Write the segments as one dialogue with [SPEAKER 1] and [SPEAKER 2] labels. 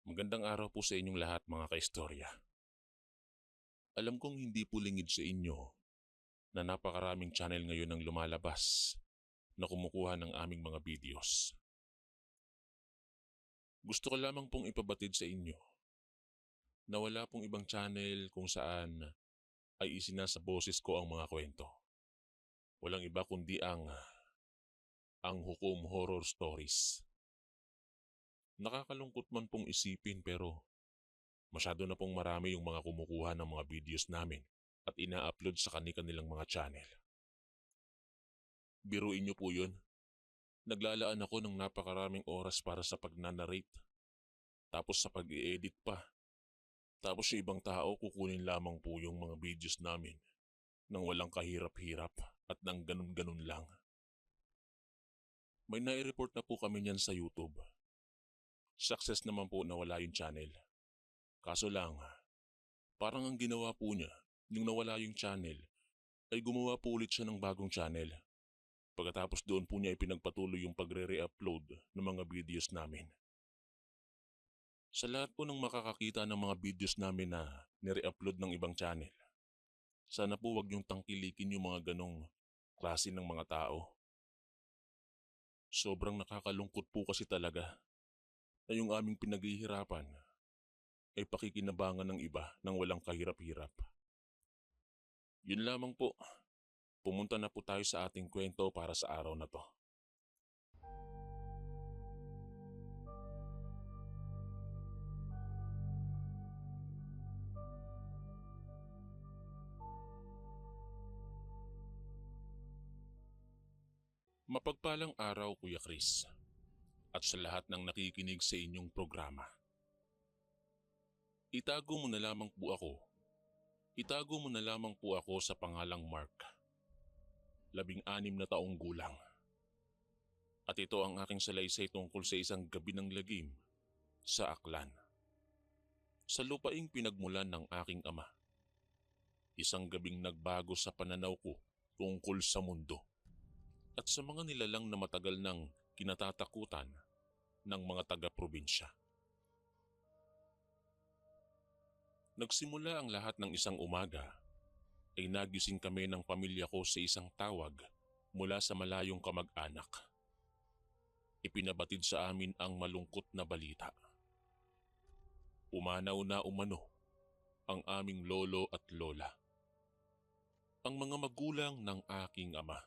[SPEAKER 1] Magandang araw po sa inyong lahat mga kaistorya. Alam kong hindi po lingid sa inyo na napakaraming channel ngayon ang lumalabas na kumukuha ng aming mga videos. Gusto ko lamang pong ipabatid sa inyo na wala pong ibang channel kung saan ay isinasa boses ko ang mga kwento. Walang iba kundi ang Hukom Horror Stories. Nakakalungkot man pong isipin pero masyado na pong marami yung mga kumukuha ng mga videos namin at ina-upload sa kanilang mga channel. Biruin niyo po yun. Naglalaan ako ng napakaraming oras para sa pagnanarrate. Tapos sa pag-i-edit pa. Tapos yung ibang tao kukunin lamang po yung mga videos namin nang walang kahirap-hirap at nang ganun-ganun lang. May nai-report na po kami niyan sa YouTube. Success naman po na wala yung channel. Kaso lang, parang ang ginawa po niya, yung nawala yung channel, ay gumawa po ulit siya ng bagong channel. Pagkatapos doon po niya ipinagpatuloy yung pagre-re-upload ng mga videos namin. Sa lahat po ng makakakita ng mga videos namin na nire-upload ng ibang channel, sana po wag niyong tangkilikin yung mga ganong klase ng mga tao. Sobrang nakakalungkot po kasi talaga na yung aming pinaghihirapan ay pakikinabangan ng iba nang walang kahirap-hirap. Yun lamang po. Pumunta na po tayo sa ating kwento para sa araw na to. Mapagpalang araw, Kuya Chris, at sa lahat ng nakikinig sa inyong programa. Itago mo na lamang po ako. Itago mo na lamang po ako sa pangalang Mark. 16 na taong gulang. At ito ang aking salaysay tungkol sa isang gabi ng lagim sa Aklan. Sa lupaing pinagmulan ng aking ama. Isang gabing nagbago sa pananaw ko tungkol sa mundo. At sa mga nilalang na matagal nang kinatatakutan ng mga taga-probinsya. Nagsimula ang lahat ng isang umaga ay nagising kami ng pamilya ko sa isang tawag mula sa malayong kamag-anak. Ipinabatid sa amin ang malungkot na balita. Umanaw na umano ang aming lolo at lola. Ang mga magulang ng aking ama.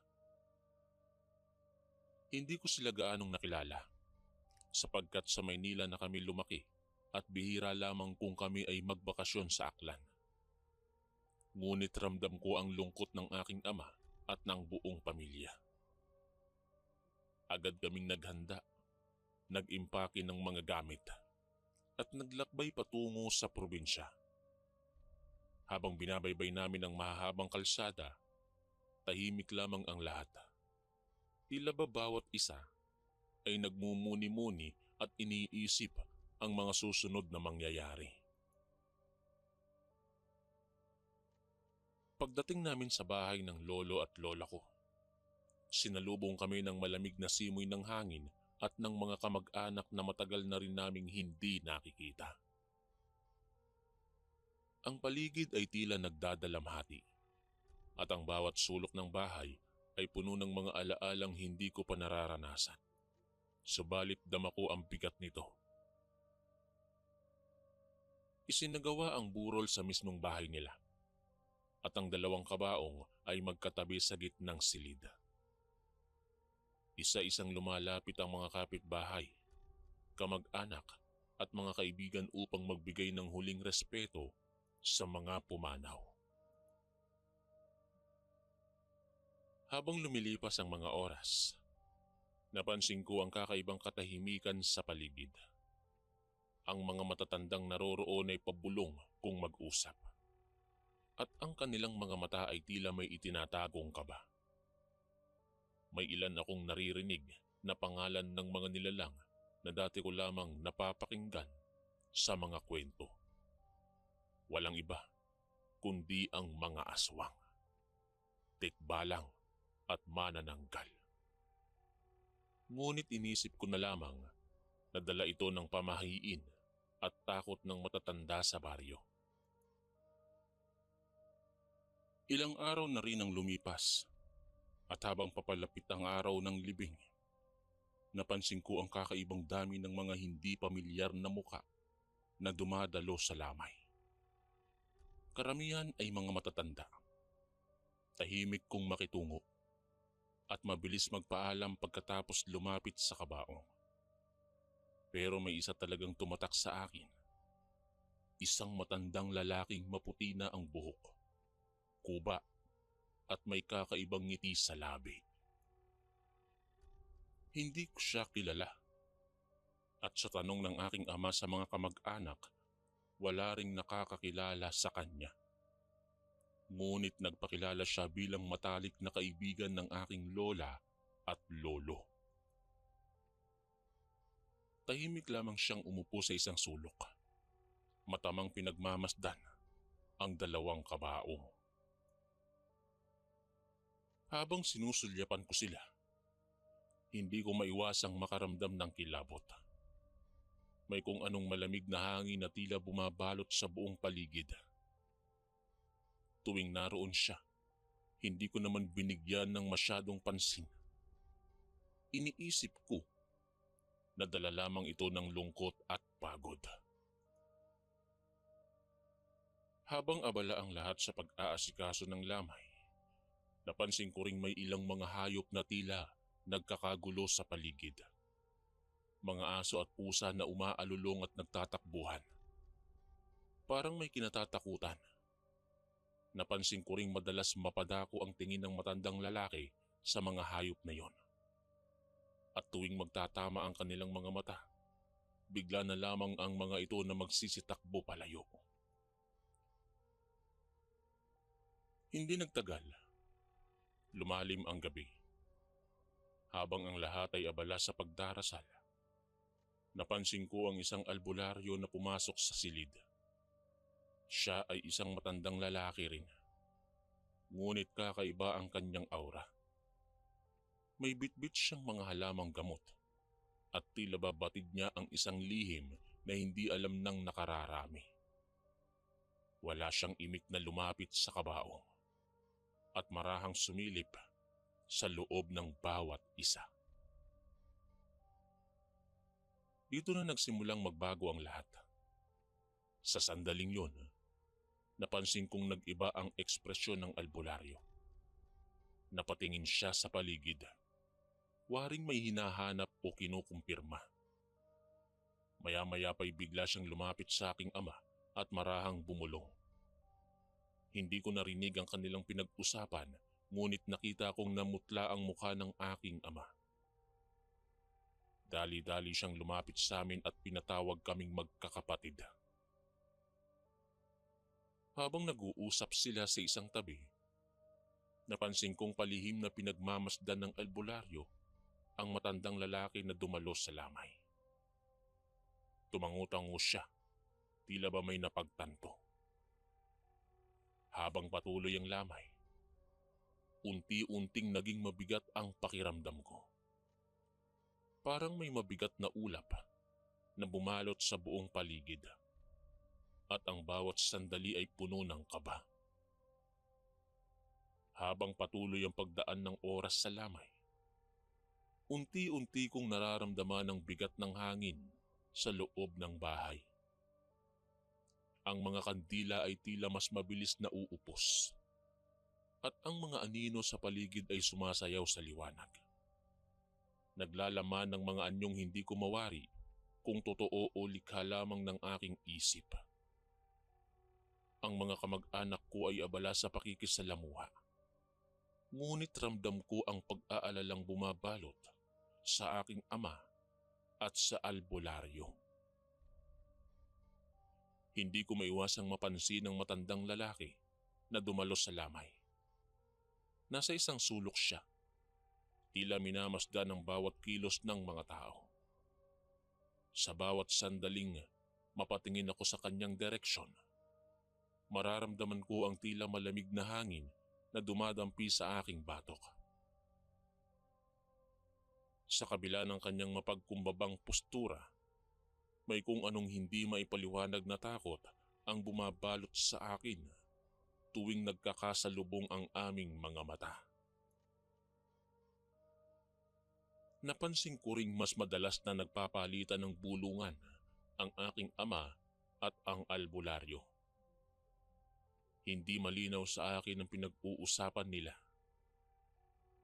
[SPEAKER 1] Hindi ko sila gaanong nakilala sapagkat sa Maynila na kami lumaki at bihira lamang kung kami ay magbakasyon sa Aklan. Ngunit ramdam ko ang lungkot ng aking ama at ng buong pamilya. Agad kaming naghanda, nag-impake ng mga gamit at naglakbay patungo sa probinsya. Habang binabaybay namin ang mahahabang kalsada, tahimik lamang ang lahat. Tila ba bawat isa ay nagmumuni-muni at iniisip ang mga susunod na mangyayari. Pagdating namin sa bahay ng lolo at lola ko, sinalubong kami ng malamig na simoy ng hangin at ng mga kamag-anak na matagal na rin naming hindi nakikita. Ang paligid ay tila nagdadalamhati at ang bawat sulok ng bahay ay puno ng mga alaalang hindi ko pa nararanasan. Subalit dama ko ang bigat nito. Isinagawa ang burol sa mismong bahay nila at ang dalawang kabaong ay magkatabi sa gitnang silid. Isa-isang lumalapit ang mga kapitbahay, kamag-anak at mga kaibigan upang magbigay ng huling respeto sa mga pumanaw. Habang lumilipas ang mga oras, napansin ko ang kakaibang katahimikan sa paligid. Ang mga matatandang naroroon ay pabulong kung mag-usap. At ang kanilang mga mata ay tila may itinatagong kaba. May ilan akong naririnig na pangalan ng mga nilalang na dati ko lamang napapakinggan sa mga kwento. Walang iba kundi ang mga aswang, tikbalang at manananggal. Ngunit inisip ko na lamang na dala ito ng pamahiin at takot ng matatanda sa baryo. Ilang araw na rin ang lumipas at habang papalapit ang araw ng libing, napansin ko ang kakaibang dami ng mga hindi pamilyar na muka na dumadalo sa lamay. Karamihan ay mga matatanda. Tahimik kong makitungo at mabilis magpaalam pagkatapos lumapit sa kabaong. Pero may isa talagang tumatak sa akin. Isang matandang lalaking maputi na ang buhok, kuba at may kakaibang ngiti sa labi. Hindi ko siya kilala. At sa tanong ng aking ama sa mga kamag-anak, wala ring nakakakilala sa kanya. Ngunit nagpakilala siya bilang matalik na kaibigan ng aking lola at lolo. Tahimik lamang siyang umupo sa isang sulok. Matamang pinagmamasdan ang dalawang kabaong. Habang sinusulyapan ko sila, hindi ko maiwasang makaramdam ng kilabot. May kung anong malamig na hangin na tila bumabalot sa buong paligid. Tuwing naroon siya, hindi ko naman binigyan ng masyadong pansin. Iniisip ko na dala lamang ito ng lungkot at pagod. Habang abala ang lahat sa pag-aasikaso ng lamay, napansin ko ring may ilang mga hayop na tila nagkakagulo sa paligid. Mga aso at pusa na umaalulong at nagtatakbuhan. Parang may kinatatakutan. Napansin ko ring madalas mapadako ang tingin ng matandang lalaki sa mga hayop na yon. At tuwing magtatama ang kanilang mga mata, bigla na lamang ang mga ito na magsisitakbo palayo. Hindi nagtagal. Lumalim ang gabi. Habang ang lahat ay abala sa pagdarasal, napansin ko ang isang albularyo na pumasok sa silid. Siya ay isang matandang lalaki rin. Ngunit kakaiba ang kanyang aura. May bitbit siyang mga halamang gamot at tila ba batid niya ang isang lihim na hindi alam ng nakararami. Wala siyang imik na lumapit sa kabaong at marahang sumilip sa loob ng bawat isa. Dito na nagsimulang magbago ang lahat. Sa sandaling yon, napansin kong nag-iba ang ekspresyon ng albularyo. Napatingin siya sa paligid. Waring may hinahanap o kinukumpirma. Maya-maya pa'y bigla siyang lumapit sa aking ama at marahang bumulong. Hindi ko narinig ang kanilang pinag-usapan, ngunit nakita kong namutla ang mukha ng aking ama. Dali-dali siyang lumapit sa amin at pinatawag kaming magkakapatid. Habang nag-uusap sila sa isang tabi, napansin kong palihim na pinagmamasdan ng albularyo ang matandang lalaki na dumalo sa lamay. Tumango-tango siya, tila ba may napagtanto. Habang patuloy ang lamay, unti-unting naging mabigat ang pakiramdam ko. Parang may mabigat na ulap na bumalot sa buong paligid at ang bawat sandali ay puno ng kaba. Habang patuloy ang pagdaan ng oras sa lamay, unti-unti kong nararamdaman ang bigat ng hangin sa loob ng bahay. Ang mga kandila ay tila mas mabilis na uupos at ang mga anino sa paligid ay sumasayaw sa liwanag. Naglalaman ng mga anyong hindi ko mawari kung totoo o likha lamang ng aking isip. Ang mga kamag-anak ko ay abala sa pakikisalamuha. Ngunit ramdam ko ang pag-aalalang bumabalot sa aking ama at sa albularyo. Hindi ko maiwasang mapansin ang matandang lalaki na dumalo sa lamay. Nasa isang sulok siya. Tila minamasdan ang bawat kilos ng mga tao. Sa bawat sandaling mapatingin ako sa kanyang direksyon, mararamdaman ko ang tila malamig na hangin na dumadampi sa aking batok. Sa kabila ng kanyang mapagkumbabang postura, May kung anong hindi maipaliwanag na takot ang bumabalot sa akin tuwing nagkakasalubong ang aming mga mata. Napansin ko ring mas madalas na nagpapalitan ng bulungan ang aking ama at ang albularyo. Hindi malinaw sa akin ang pinag-uusapan nila.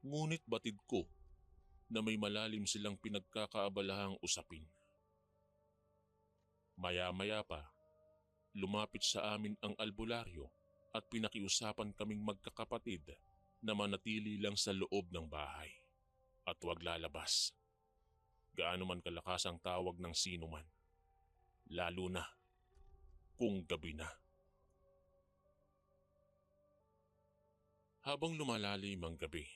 [SPEAKER 1] Ngunit batid ko na may malalim silang pinagkakaabalahang usapin. Maya-maya pa, lumapit sa amin ang albularyo at pinakiusapan kaming magkakapatid na manatili lang sa loob ng bahay at huwag lalabas. Gaano man kalakas ang tawag ng sino man, lalo na kung gabi na. Habang lumalalim ang gabi,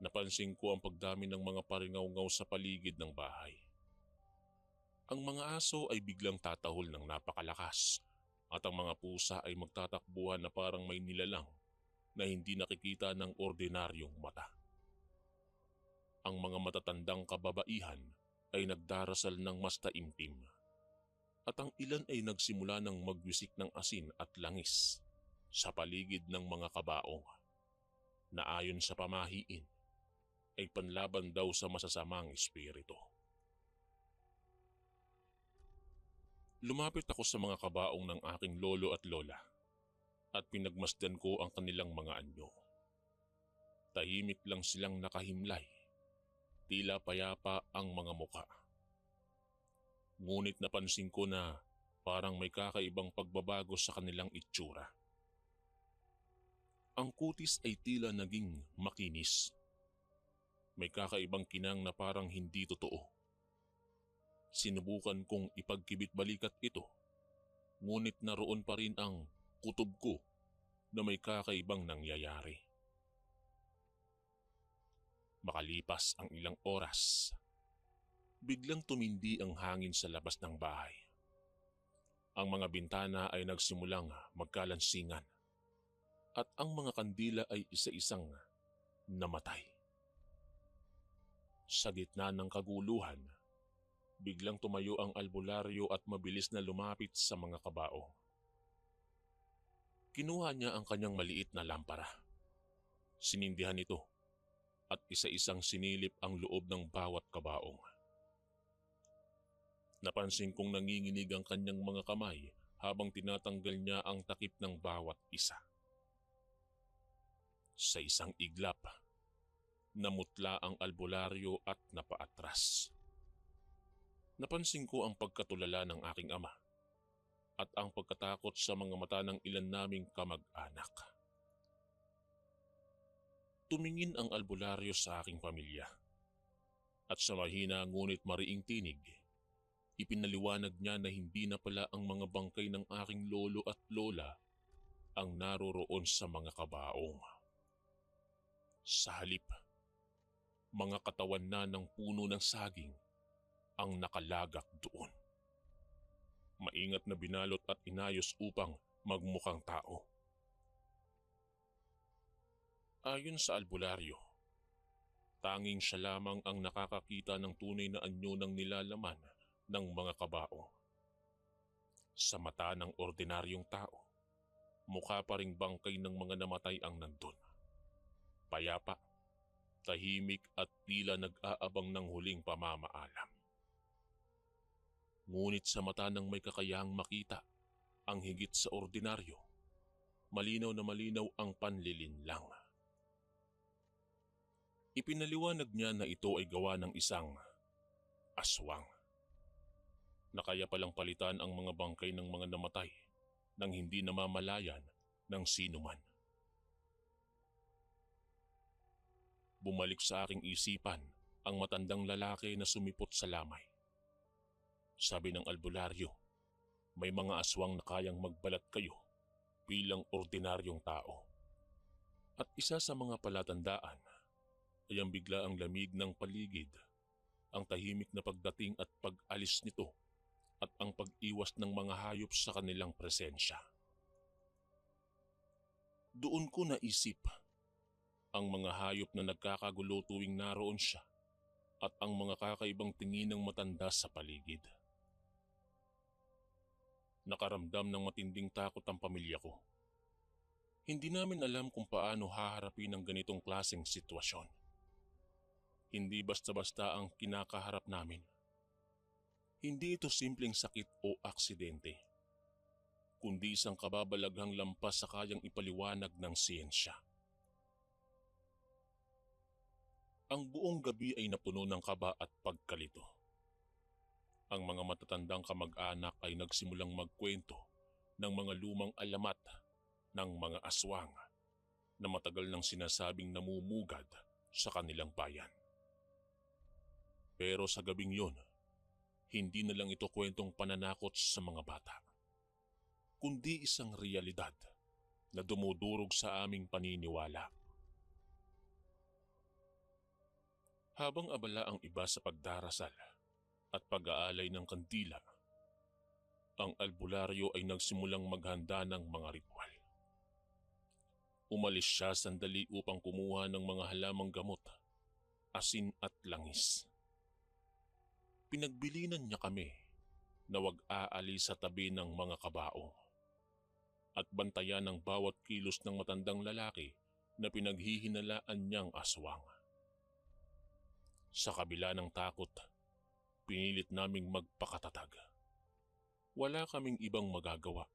[SPEAKER 1] napansin ko ang pagdami ng mga paringaw-ngaw sa paligid ng bahay. Ang mga aso ay biglang tatahol ng napakalakas at ang mga pusa ay magtatakbuhan na parang may nilalang na hindi nakikita ng ordinaryong mata. Ang mga matatandang kababaihan ay nagdarasal ng mas taimtim at ang ilan ay nagsimula ng magwisik ng asin at langis sa paligid ng mga kabaong na ayon sa pamahiin ay panlaban daw sa masasamang espiritu. Lumapit ako sa mga kabaong ng aking lolo at lola at pinagmasdan ko ang kanilang mga anyo. Tahimik lang silang nakahimlay, tila payapa ang mga muka. Ngunit napansin ko na parang may kakaibang pagbabago sa kanilang itsura. Ang kutis ay tila naging makinis. May kakaibang kinang na parang hindi totoo. Sinubukan kong ipagkibit balikat ito, ngunit naroon pa rin ang kutob ko na may kakaibang nangyayari. Makalipas ang ilang oras, biglang tumindi ang hangin sa labas ng bahay. Ang mga bintana ay nagsimulang magkalansingan at ang mga kandila ay isa-isang namatay. Sa gitna ng kaguluhan, biglang tumayo ang albularyo at mabilis na lumapit sa mga kabao. Kinuha niya ang kanyang maliit na lampara. Sinindihan ito at isa-isang sinilip ang loob ng bawat kabaong. Napansin kong nanginginig ang kanyang mga kamay habang tinatanggal niya ang takip ng bawat isa. Sa isang iglap, namutla ang albularyo at napaatras. Napansin ko ang pagkatulala ng aking ama at ang pagkatakot sa mga mata ng ilan naming kamag-anak. Tumingin ang albularyo sa aking pamilya at sa mahina ngunit mariing tinig, ipinaliwanag niya na hindi na pala ang mga bangkay ng aking lolo at lola ang naroroon sa mga kabaong. Sa halip, mga katawan na ng puno ng saging ang nakalagak doon. Maingat na binalot at inayos upang magmukhang tao. Ayon sa albularyo, tanging siya lamang ang nakakakita ng tunay na anyo ng nilalaman ng mga kabaong. Sa mata ng ordinaryong tao, mukha pa ring bangkay ng mga namatay ang nandun. Payapa, tahimik at tila nag-aabang ng huling pamamaalam. Ngunit sa mata ng may kakayahang makita ang higit sa ordinaryo, malinaw na malinaw ang panlilinlang. Ipinaliwanag niya na ito ay gawa ng isang aswang na kaya palang palitan ang mga bangkay ng mga namatay nang hindi namamalayan ng sino man. Bumalik sa aking isipan ang matandang lalaki na sumipot sa lamay. Sabi ng albularyo, may mga aswang na kayang magbalat kayo bilang ordinaryong tao. At isa sa mga palatandaan ay ang bigla ang lamig ng paligid, ang tahimik na pagdating at pag-alis nito at ang pag-iwas ng mga hayop sa kanilang presensya. Doon ko naisip ang mga hayop na nagkakagulo tuwing naroon siya at ang mga kakaibang tingin ng matanda sa paligid. Nakaramdam ng matinding takot ang pamilya ko. Hindi namin alam kung paano haharapin ang ganitong klaseng sitwasyon. Hindi basta-basta ang kinakaharap namin. Hindi ito simpleng sakit o aksidente, kundi isang kababalaghang lampas sa kayang ipaliwanag ng siyensya. Ang buong gabi ay napuno ng kaba at pagkalito. Ang mga matatandang kamag-anak ay nagsimulang magkwento ng mga lumang alamat ng mga aswang na matagal nang sinasabing namumugad sa kanilang bayan. Pero sa gabing yon, hindi na lang ito kwentong pananakot sa mga bata, kundi isang realidad na dumudurog sa aming paniniwala. Habang abala ang iba sa pagdarasal at pag-aalay ng kandila, ang albularyo ay nagsimulang maghanda ng mga ritual. Umalis siya sandali upang kumuha ng mga halamang gamot, asin at langis. Pinagbilinan niya kami na wag aalis sa tabi ng mga kabaong at bantayan ang bawat kilos ng matandang lalaki na pinaghihinalaan niyang aswang. Sa kabila ng takot, pinilit naming magpakatatag. Wala kaming ibang magagawa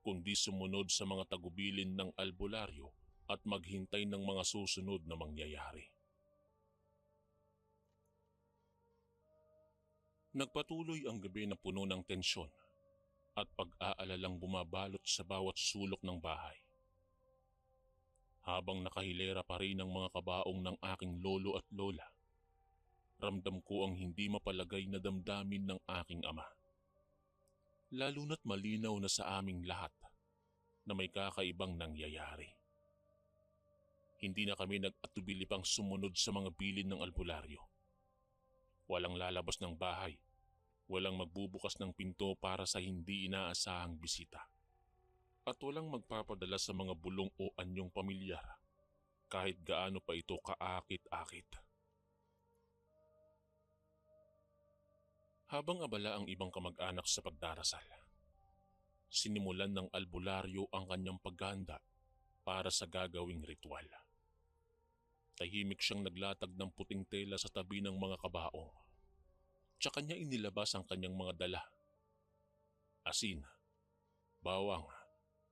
[SPEAKER 1] kundi sumunod sa mga tagubilin ng albularyo at maghintay ng mga susunod na mangyayari. Nagpatuloy ang gabi na puno ng tensyon at pag-aalalang bumabalot sa bawat sulok ng bahay. Habang nakahilera pa rin ang mga kabaong ng aking lolo at lola, ramdam ko ang hindi mapalagay na damdamin ng aking ama. Lalo na't malinaw na sa aming lahat na may kakaibang nangyayari. Hindi na kami nag-atubili pang sumunod sa mga bilin ng albularyo. Walang lalabas ng bahay, walang magbubukas ng pinto para sa hindi inaasahang bisita, at walang magpapadala sa mga bulong o anyong pamilyar kahit gaano pa ito kaakit-akit. Habang abala ang ibang kamag-anak sa pagdarasal, sinimulan ng albularyo ang kanyang paghahanda para sa gagawing ritual. Tahimik siyang naglatag ng puting tela sa tabi ng mga kabaong. Tsaka niya inilabas ang kanyang mga dala. Asin, bawang,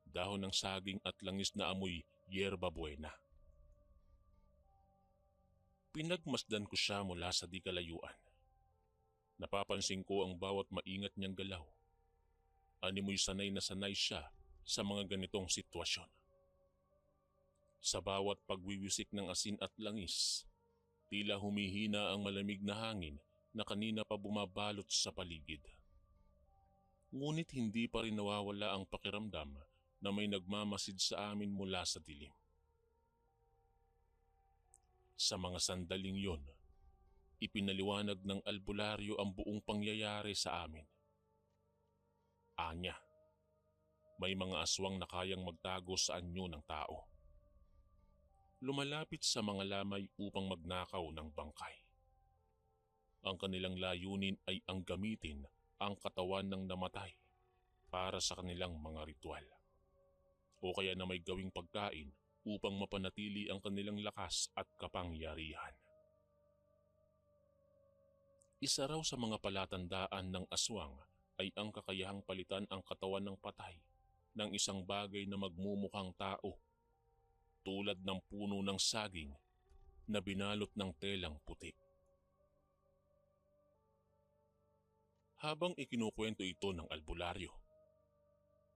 [SPEAKER 1] dahon ng saging at langis na amoy yerba buena. Pinagmasdan ko siya mula sa di kalayuan. Napapansin ko ang bawat maingat niyang galaw. Animoy sanay na sanay siya sa mga ganitong sitwasyon. Sa bawat pagwiwisik ng asin at langis, tila humihina ang malamig na hangin na kanina pa bumabalot sa paligid. Ngunit hindi pa rin nawawala ang pakiramdam na may nagmamasid sa amin mula sa dilim. Sa mga sandaling yon, ipinaliwanag ng albularyo ang buong pangyayari sa amin. Anya, may mga aswang na kayang magtago sa anyo ng tao. Lumalapit sa mga lamay upang magnakaw ng bangkay. Ang kanilang layunin ay ang gamitin ang katawan ng namatay para sa kanilang mga ritual. O kaya na may gawing pagkain upang mapanatili ang kanilang lakas at kapangyarihan. Isa raw sa mga palatandaan ng aswang ay ang kakayahang palitan ang katawan ng patay ng isang bagay na magmumukhang tao, tulad ng puno ng saging na binalot ng telang puti. Habang ikinukwento ito ng albularyo,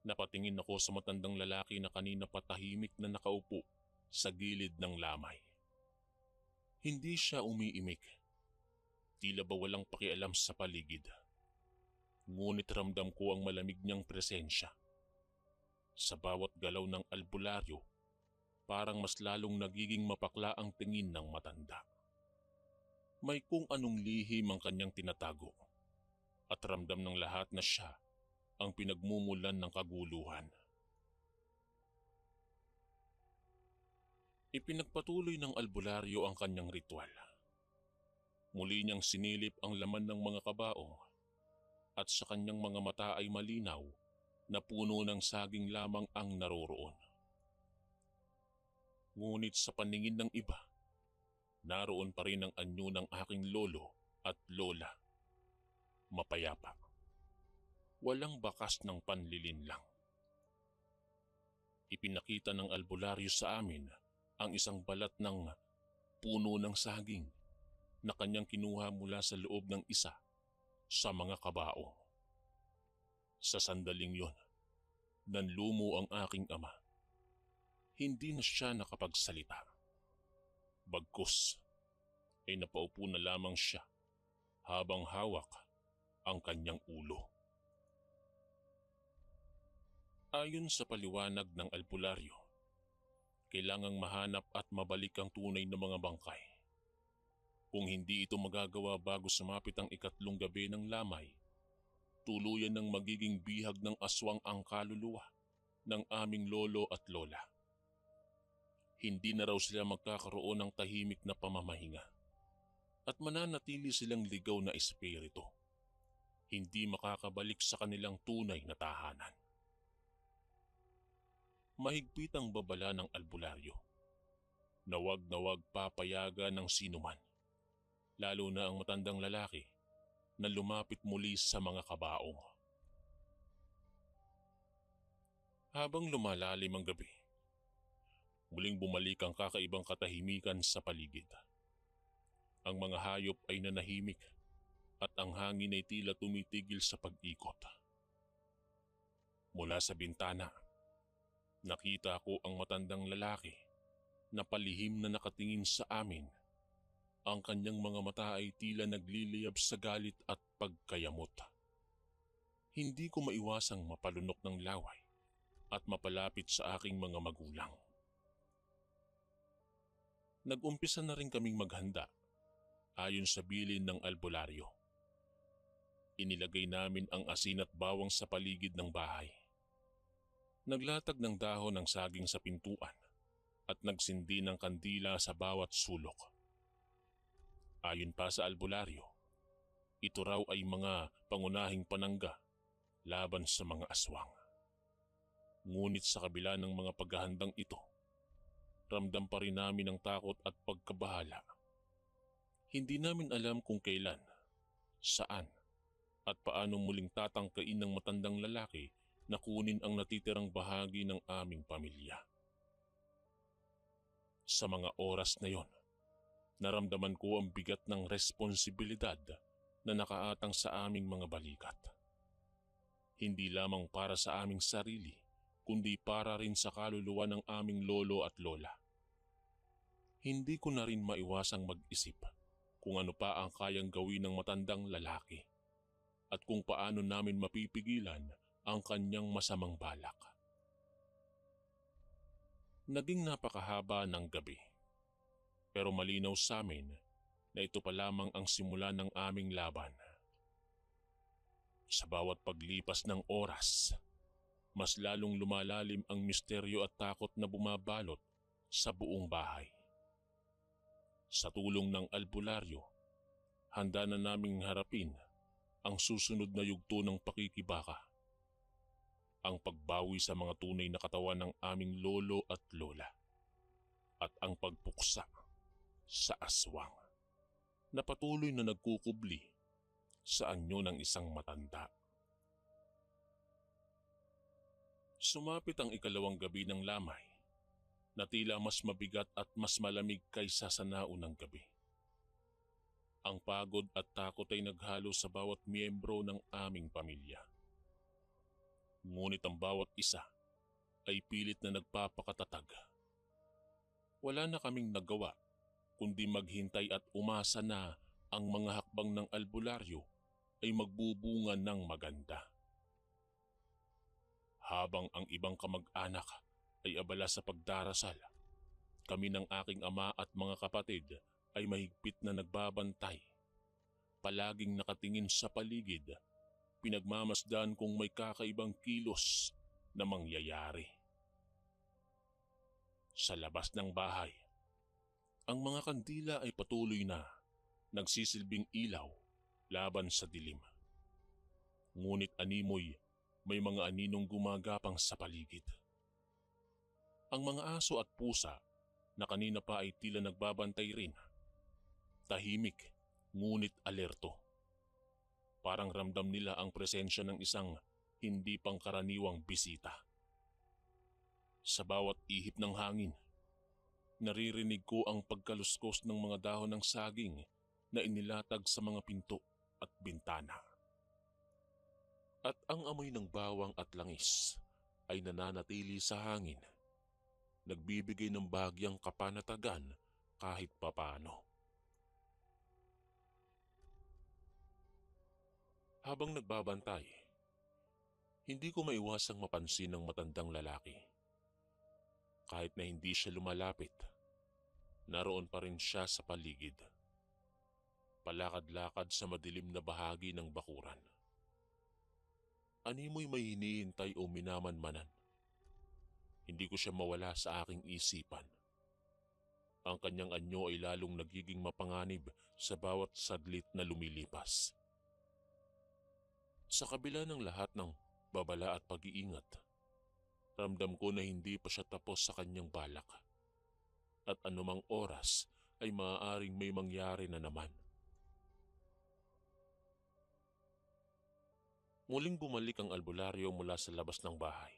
[SPEAKER 1] napatingin ako sa matandang lalaki na kanina patahimik na nakaupo sa gilid ng lamay. Hindi siya umiimik. Tila ba walang pakialam sa paligid. Ngunit ramdam ko ang malamig niyang presensya. Sa bawat galaw ng albularyo, parang mas lalong nagiging mapakla ang tingin ng matanda. May kung anong lihim ang kanyang tinatago at ramdam ng lahat na siya ang pinagmumulan ng kaguluhan. Ipinagpatuloy ng albularyo ang kanyang ritual. Muli niyang sinilip ang laman ng mga kabaong at sa kanyang mga mata ay malinaw na puno ng saging lamang ang naroroon. Ngunit sa paningin ng iba, naroon pa rin ang anyo ng aking lolo at lola. Mapayapa. Walang bakas ng panlilinlang. Ipinakita ng albularyo sa amin ang isang balat ng puno ng saging na kanyang kinuha mula sa loob ng isa sa mga kabaong. Sa sandaling yon, nanlumo ang aking ama. Hindi na siya nakapagsalita. Bagkus ay napaupo na lamang siya habang hawak ang kanyang ulo. Ayon sa paliwanag ng albularyo, kailangang mahanap at mabalik ang tunay na mga bangkay. Kung hindi ito magagawa bago sumapit ang ikatlong gabi ng lamay, tuluyan ng magiging bihag ng aswang ang kaluluwa ng aming lolo at lola. Hindi na raw sila magkakaroon ng tahimik na pamamahinga at mananatili silang ligaw na espiritu. Hindi makakabalik sa kanilang tunay na tahanan. Mahigpit ang babala ng albularyo na wag papayagan ng sinuman, lalo na ang matandang lalaki na lumapit muli sa mga kabaong. Habang lumalalim ang gabi, muling bumalik ang kakaibang katahimikan sa paligid. Ang mga hayop ay nanahimik at ang hangin ay tila tumitigil sa pag-ikot. Mula sa bintana, nakita ko ang matandang lalaki na palihim na nakatingin sa amin. Ang kanyang mga mata ay tila nagliliyab sa galit at pagkayamot. Hindi ko maiwasang mapalunok ng laway at mapalapit sa aking mga magulang. Nag-umpisa na rin kaming maghanda ayon sa bilin ng albularyo. Inilagay namin ang asin at bawang sa paligid ng bahay. Naglatag ng dahon ng saging sa pintuan at nagsindi ng kandila sa bawat sulok. Ayon pa sa albularyo, ito raw ay mga pangunahing panangga laban sa mga aswang. Ngunit sa kabila ng mga paghahandang ito, ramdam pa rin namin ang takot at pagkabahala. Hindi namin alam kung kailan, saan, at paano muling tatangkain ng matandang lalaki na kunin ang natitirang bahagi ng aming pamilya. Sa mga oras na yon, naramdaman ko ang bigat ng responsibilidad na nakaatang sa aming mga balikat. Hindi lamang para sa aming sarili, kundi para rin sa kaluluwa ng aming lolo at lola. Hindi ko na rin maiwasang mag-isip kung ano pa ang kayang gawin ng matandang lalaki at kung paano namin mapipigilan ang kanyang masamang balak. Naging napakahaba ng gabi, pero malinaw sa amin na ito pa lamang ang simula ng aming laban. Sa bawat paglipas ng oras, mas lalong lumalalim ang misteryo at takot na bumabalot sa buong bahay. Sa tulong ng albularyo, handa na naming harapin ang susunod na yugto ng pakikibaka. Ang pagbawi sa mga tunay na katawan ng aming lolo at lola at ang pagpuksa sa aswang na patuloy na nagkukubli sa anyo ng isang matanda. Sumapit ang ikalawang gabi ng lamay na tila mas mabigat at mas malamig kaysa sa naunang gabi. Ang pagod at takot ay naghalo sa bawat miyembro ng aming pamilya. Ngunit ang bawat isa ay pilit na nagpapakatatag. Wala na kaming nagawa kundi maghintay at umasa na ang mga hakbang ng albularyo ay magbubunga ng maganda. Habang ang ibang kamag-anak ay abala sa pagdarasal, kami ng aking ama at mga kapatid ay mahigpit na nagbabantay. Palaging nakatingin sa paligid, pinagmamasdan kung may kakaibang kilos na mangyayari. Sa labas ng bahay, ang mga kandila ay patuloy na nagsisilbing ilaw laban sa dilim. Ngunit animoy may mga aninong gumagapang sa paligid. Ang mga aso at pusa na kanina pa ay tila nagbabantay rin. Tahimik, ngunit alerto. Parang ramdam nila ang presensya ng isang hindi pangkaraniwang bisita. Sa bawat ihip ng hangin, naririnig ko ang pagkaluskos ng mga dahon ng saging na inilatag sa mga pinto at bintana. At ang amoy ng bawang at langis ay nananatili sa hangin, nagbibigay ng bahagyang kapanatagan kahit papano. Habang nagbabantay, hindi ko maiwasang mapansin ang matandang lalaki. Kahit na hindi siya lumalapit, naroon pa rin siya sa paligid. Palakad-lakad sa madilim na bahagi ng bakuran. Animoy may hinihintay o minamanmanan. Hindi ko siya mawala sa aking isipan. Ang kanyang anyo ay lalong nagiging mapanganib sa bawat saglit na lumilipas. Sa kabila ng lahat ng babala at pag-iingat, ramdam ko na hindi pa siya tapos sa kanyang balak. At anumang oras ay maaaring may mangyari na naman. Muling bumalik ang albularyo mula sa labas ng bahay.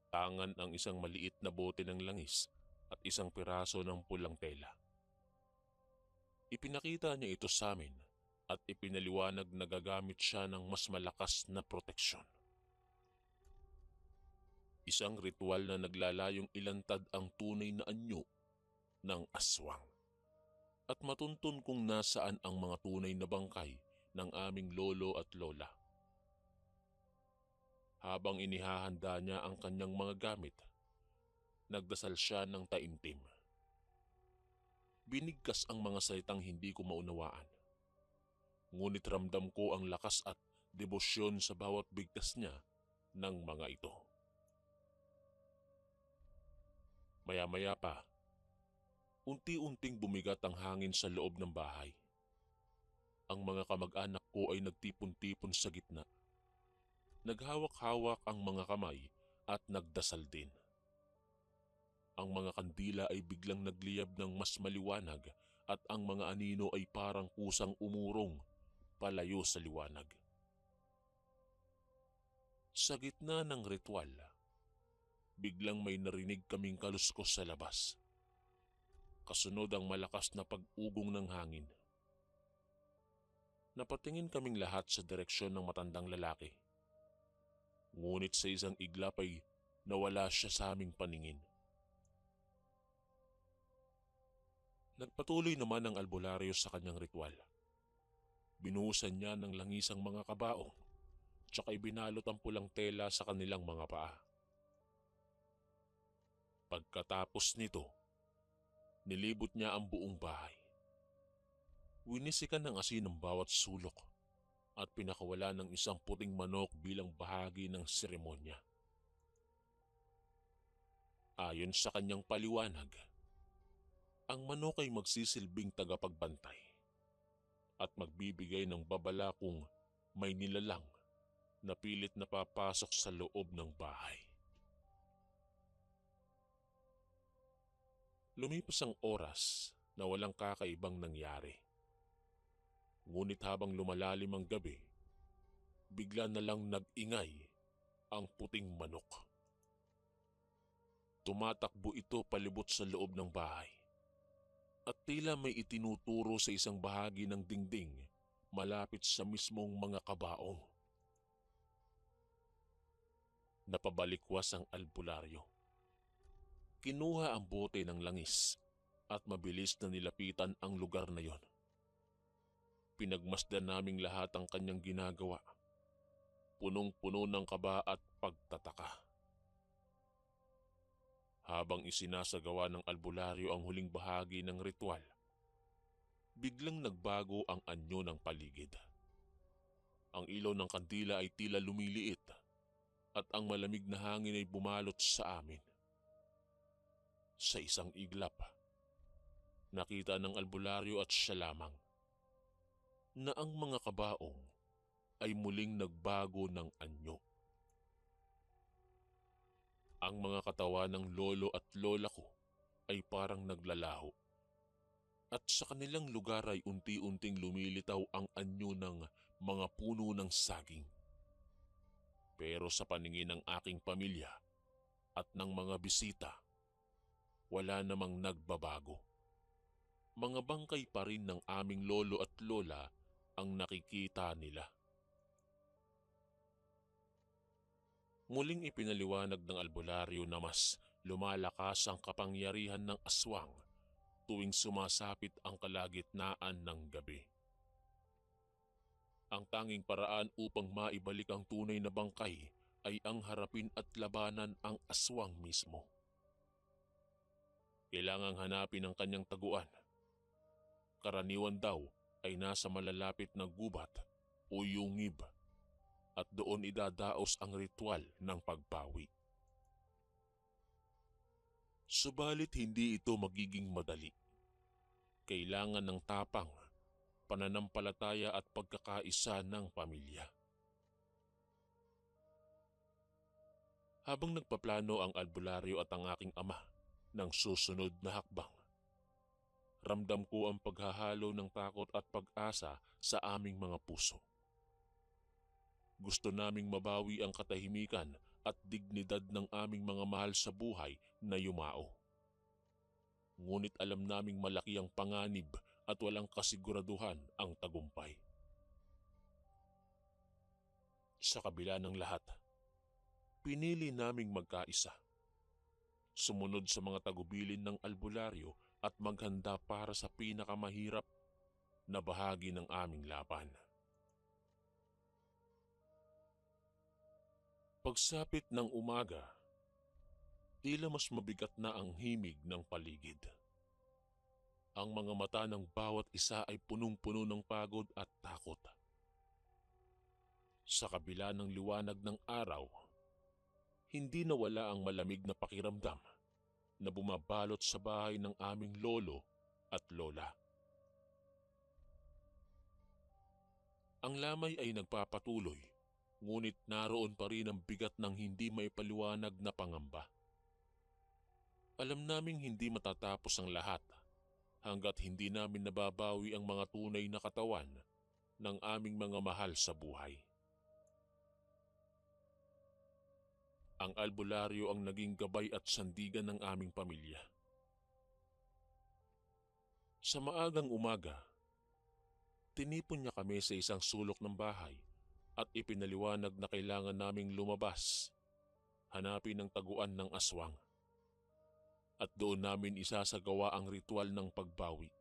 [SPEAKER 1] Tangan ang isang maliit na bote ng langis at isang piraso ng pulang tela. Ipinakita niya ito sa amin at ipinaliwanag na gagamit siya ng mas malakas na proteksyon. Isang ritual na naglalayong ilantad ang tunay na anyo ng aswang. At matuntun kung nasaan ang mga tunay na bangkay ng aming lolo at lola. Habang inihahanda niya ang kanyang mga gamit, nagdasal siya ng taimtim. Binigkas ang mga salitang hindi ko maunawaan. Ngunit ramdam ko ang lakas at debosyon sa bawat bigkas niya ng mga ito. Maya-maya pa, unti-unting bumigat ang hangin sa loob ng bahay. Ang mga kamag-anak ko ay nagtipon-tipon sa gitna. Naghawak-hawak ang mga kamay at nagdasal din. Ang mga kandila ay biglang nagliyab ng mas maliwanag at ang mga anino ay parang kusang umurong palayo sa liwanag. Sa gitna ng ritual, biglang may narinig kaming kaluskos sa labas. Kasunod ang malakas na pag-ugong ng hangin. Napatingin kaming lahat sa direksyon ng matandang lalaki. Ngunit sa isang iglap ay nawala siya sa aming paningin. Nagpatuloy naman ang albularyo sa kanyang ritual. Binuhusan niya ng langis ang mga kabaong, tsaka ibinalot ang pulang tela sa kanilang mga paa. Pagkatapos nito, nilibot niya ang buong bahay. Winisikan ng asin ang bawat sulok at pinakawala ng isang puting manok bilang bahagi ng seremonya. Ayon sa kanyang paliwanag, ang manok ay magsisilbing tagapagbantay at magbibigay ng babala kung may nilalang na pilit na papasok sa loob ng bahay. Lumipas ang oras na walang kakaibang nangyari. Ngunit habang lumalalim ang gabi, bigla na lang nag-ingay ang puting manok. Tumatakbo ito palibot sa loob ng bahay. At tila may itinuturo sa isang bahagi ng dingding malapit sa mismong mga kabaong. Napabalikwas ang albularyo. Kinuha ang bote ng langis at mabilis na nilapitan ang lugar na yon. Pinagmasdan naming lahat ang kanyang ginagawa. Punong-puno ng kaba at pagtataka. Habang isinasagawa ng albularyo ang huling bahagi ng ritual, biglang nagbago ang anyo ng paligid. Ang ilaw ng kandila ay tila lumiliit at ang malamig na hangin ay bumalot sa amin. Sa isang iglap, nakita ng albularyo at siya lamang na ang mga kabaong ay muling nagbago ng anyo. Ang mga katawan ng lolo at lola ko ay parang naglalaho. At sa kanilang lugar ay unti-unting lumilitaw ang anyo ng mga puno ng saging. Pero sa paningin ng aking pamilya at ng mga bisita, wala namang nagbabago. Mga bangkay pa rin ng aming lolo at lola ang nakikita nila. Muling ipinaliwanag ng albularyo na mas lumalakas ang kapangyarihan ng aswang tuwing sumasapit ang kalagitnaan ng gabi. Ang tanging paraan upang maibalik ang tunay na bangkay ay ang harapin at labanan ang aswang mismo. Kailangang hanapin ang kanyang taguan. Karaniwan daw ay nasa malalapit na gubat o yungib at doon idadaos ang ritual ng pagbawi. Subalit hindi ito magiging madali. Kailangan ng tapang, pananampalataya at pagkakaisa ng pamilya. Habang nagpaplano ang albularyo at ang aking ama ng susunod na hakbang, ramdam ko ang paghahalo ng takot at pag-asa sa aming mga puso. Gusto naming mabawi ang katahimikan at dignidad ng aming mga mahal sa buhay na yumao. Ngunit alam naming malaki ang panganib at walang kasiguraduhan ang tagumpay. Sa kabila ng lahat, pinili naming magkaisa. Sumunod sa mga tagubilin ng albularyo at maghanda para sa pinakamahirap na bahagi ng aming laban. Pagsapit ng umaga, tila mas mabigat na ang himig ng paligid. Ang mga mata ng bawat isa ay punong-puno ng pagod at takot. Sa kabila ng liwanag ng araw, hindi nawala ang malamig na pakiramdam na bumabalot sa bahay ng aming lolo at lola. Ang lamay ay nagpapatuloy, ngunit naroon pa rin ang bigat ng hindi maipaliwanag na pangamba. Alam naming hindi matatapos ang lahat hanggat hindi namin nababawi ang mga tunay na katawan ng aming mga mahal sa buhay. Ang albularyo ang naging gabay at sandigan ng aming pamilya. Sa maagang umaga, tinipon niya kami sa isang sulok ng bahay at ipinaliwanag na kailangan naming lumabas, hanapin ang taguan ng aswang. At doon namin isasagawa ang ritual ng pagbawi.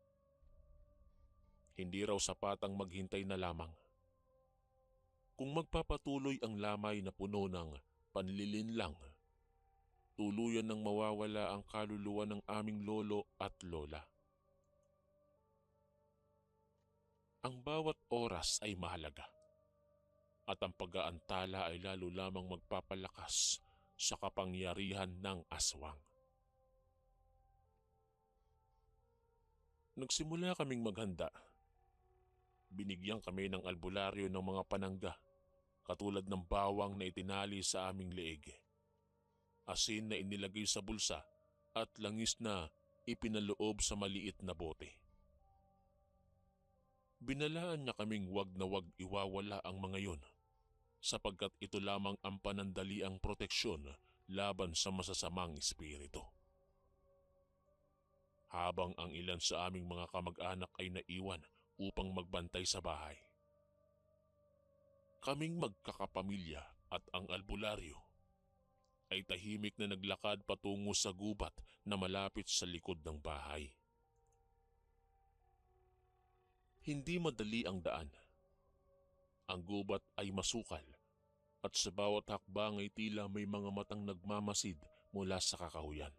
[SPEAKER 1] Hindi raw sapat ang maghintay na lamang. Kung magpapatuloy ang lamay na puno ng panlilinlang, tuluyan nang mawawala ang kaluluwa ng aming lolo at lola. Ang bawat oras ay mahalaga, at ang pag-aantala ay lalo lamang magpapalakas sa kapangyarihan ng aswang. Nagsimula kaming maghanda. Binigyan kami ng albularyo ng mga panangga, katulad ng bawang na itinali sa aming leeg, asin na inilagay sa bulsa at langis na ipinaloob sa maliit na bote. Binalaan niya kaming wag na wag iwawala ang mga yon, sapagkat ito lamang ang panandaliang proteksyon laban sa masasamang espiritu. Habang ang ilan sa aming mga kamag-anak ay naiwan upang magbantay sa bahay, kaming magkakapamilya at ang albularyo ay tahimik na naglakad patungo sa gubat na malapit sa likod ng bahay. Hindi madali ang daan. Ang gubat ay masukal at sa bawat hakbang ay tila may mga matang nagmamasid mula sa kakahuyan.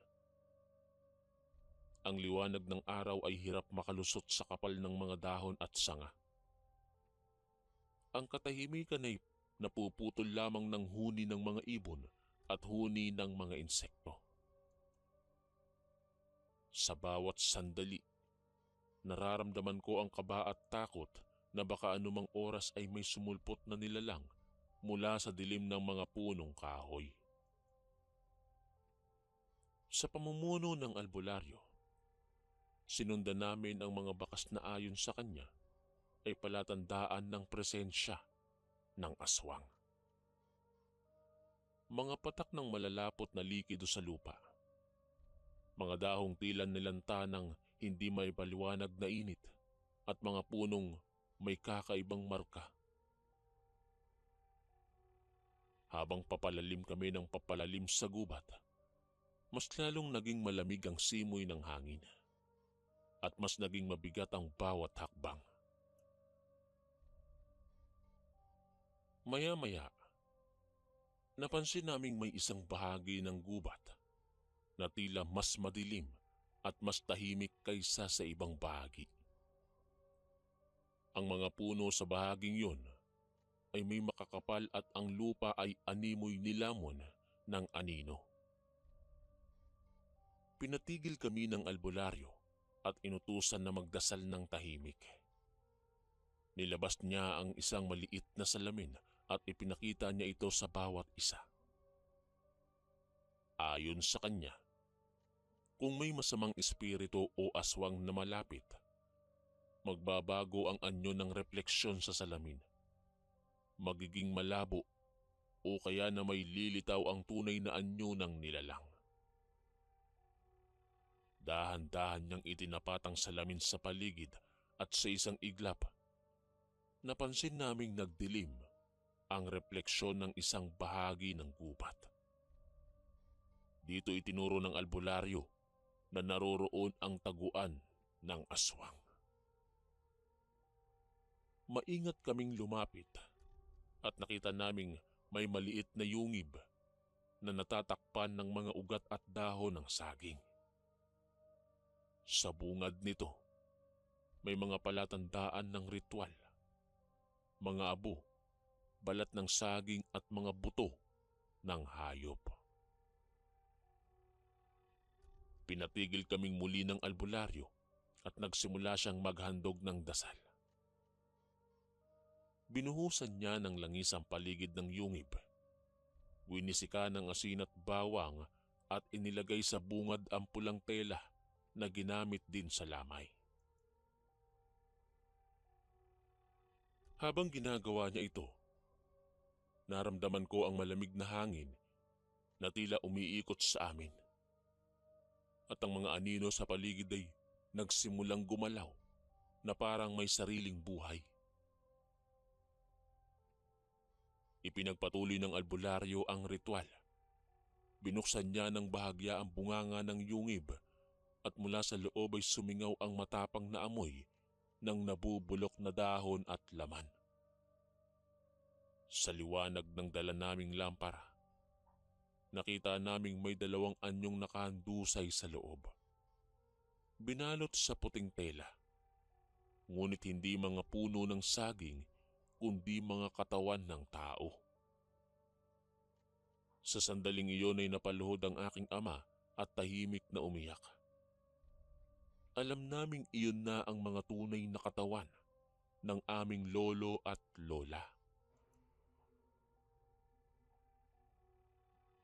[SPEAKER 1] Ang liwanag ng araw ay hirap makalusot sa kapal ng mga dahon at sanga. Ang katahimikan ay napuputol lamang ng huni ng mga ibon at huni ng mga insekto. Sa bawat sandali, nararamdaman ko ang kaba at takot na baka anumang oras ay may sumulpot na nilalang mula sa dilim ng mga punong kahoy. Sa pamumuno ng albularyo, sinundan namin ang mga bakas na ayon sa kanya ay palatandaan ng presensya ng aswang. Mga patak ng malalapot na likido sa lupa. Mga dahong tila nilanta ng hindi may paliwanag na init at mga punong may kakaibang marka. Habang papalalim kami ng papalalim sa gubat, mas lalong naging malamig ang simoy ng hangin at mas naging mabigat ang bawat hakbang. Maya-maya, napansin naming may isang bahagi ng gubat na tila mas madilim at mas tahimik kaysa sa ibang bahagi. Ang mga puno sa bahaging yun ay may makakapal at ang lupa ay animoy nilamon ng anino. Pinatigil kami ng albularyo at inutusan na magdasal ng tahimik. Nilabas niya ang isang maliit na salamin at ipinakita niya ito sa bawat isa. Ayon sa kanya, kung may masamang espiritu o aswang na malapit, magbabago ang anyo ng refleksyon sa salamin. Magiging malabo o kaya na may lilitaw ang tunay na anyo ng nilalang. Dahan-dahan niyang itinapat ang salamin sa paligid at sa isang iglap, napansin naming nagdilim ang refleksyon ng isang bahagi ng gubat. Dito itinuro ng albularyo na naroroon ang taguan ng aswang. Maingat kaming lumapit at nakita naming may maliit na yungib na natatakpan ng mga ugat at dahon ng saging. Sa bungad nito, may mga palatandaan ng ritual, mga abo, balat ng saging at mga buto ng hayop. Pinatigil kaming muli ng albularyo at nagsimula siyang maghandog ng dasal. Binuhusan niya ng langis ang paligid ng yungib. Winisika ng asin at bawang at inilagay sa bungad ang pulang tela na ginamit din sa lamay. Habang ginagawa niya ito, naramdaman ko ang malamig na hangin na tila umiikot sa amin. At ang mga anino sa paligid ay nagsimulang gumalaw na parang may sariling buhay. Ipinagpatuloy ng albularyo ang ritual. Binuksan niya ng bahagya ang bunganga ng yungib at mula sa loob ay sumingaw ang matapang na amoy ng nabubulok na dahon at laman. Sa liwanag ng dala naming lampara, nakita naming may 2 anyong nakahandusay sa loob. Binalot sa puting tela, ngunit hindi mga puno ng saging kundi mga katawan ng tao. Sa sandaling iyon ay napaluhod ang aking ama at tahimik na umiyak. Alam naming iyon na ang mga tunay na katawan ng aming lolo at lola.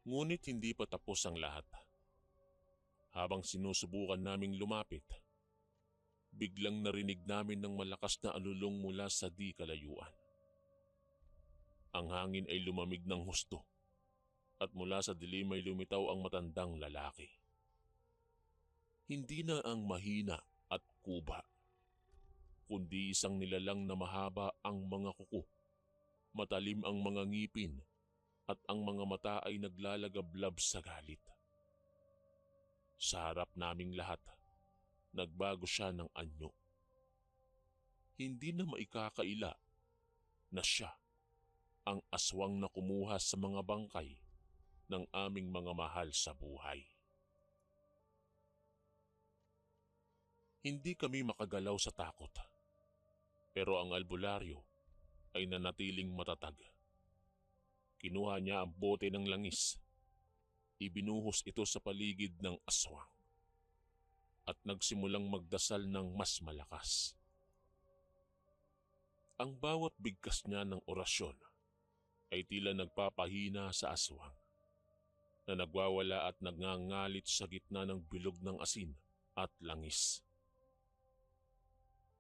[SPEAKER 1] Ngunit hindi pa tapos ang lahat. Habang sinusubukan naming lumapit, biglang narinig namin ng malakas na alulong mula sa di kalayuan. Ang hangin ay lumamig ng husto at mula sa dilim ay lumitaw ang matandang lalaki. Hindi na ang mahina at kuba, kundi isang nilalang na mahaba ang mga kuko, matalim ang mga ngipin at ang mga mata ay naglalagablab sa galit. Sa harap naming lahat, nagbago siya ng anyo. Hindi na maikakaila na siya ang aswang na kumuha sa mga bangkay ng aming mga mahal sa buhay. Hindi kami makagalaw sa takot, pero ang albularyo ay nanatiling matatag. Kinuha niya ang bote ng langis, ibinuhos ito sa paligid ng aswang, at nagsimulang magdasal ng mas malakas. Ang bawat bigkas niya ng orasyon ay tila nagpapahina sa aswang. na nagwawala at nagngangalit sa gitna ng bilog ng asin at langis.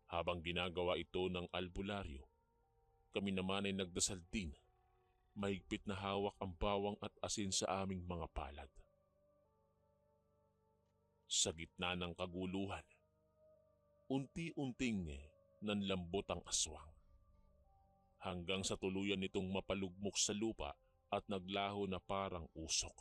[SPEAKER 1] Habang ginagawa ito ng albularyo, kami naman ay nagdasal din. Mahigpit na hawak ang bawang at asin sa aming mga palad. Sa gitna ng kaguluhan, unti-unting nanlambot ang aswang. Hanggang sa tuluyan nitong mapalugmok sa lupa at naglaho na parang usok.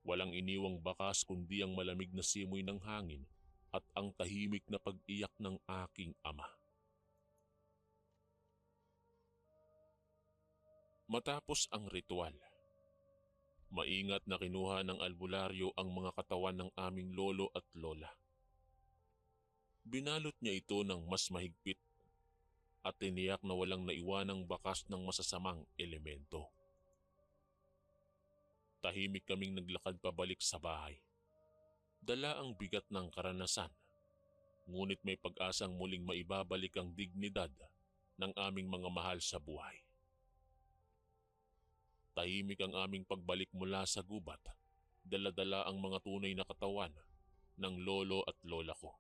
[SPEAKER 1] Walang iniwang bakas kundi ang malamig na simoy ng hangin at ang tahimik na pag-iyak ng aking ama. Matapos ang ritual, maingat na kinuha ng albularyo ang mga katawan ng aming lolo at lola. Binalot niya ito ng mas mahigpit at tiniyak na walang naiwanang bakas ng masasamang elemento. Tahimik kaming naglakad pabalik sa bahay. Dala ang bigat ng karanasan, ngunit may pag-asang muling maibabalik ang dignidad ng aming mga mahal sa buhay. Tahimik ang aming pagbalik mula sa gubat, dala-dala ang mga tunay na katawan ng lolo at lola ko.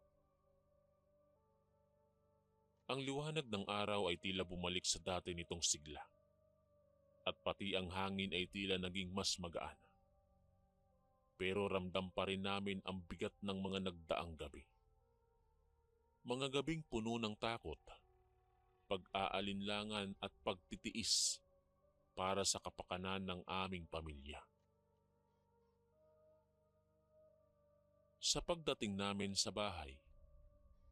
[SPEAKER 1] Ang liwanag ng araw ay tila bumalik sa dati nitong sigla, at pati ang hangin ay tila naging mas magaan. Pero ramdam pa rin namin ang bigat ng mga nagdaang gabi. Mga gabing puno ng takot, pag-aalinlangan at pagtitiis para sa kapakanan ng aming pamilya. Sa pagdating namin sa bahay,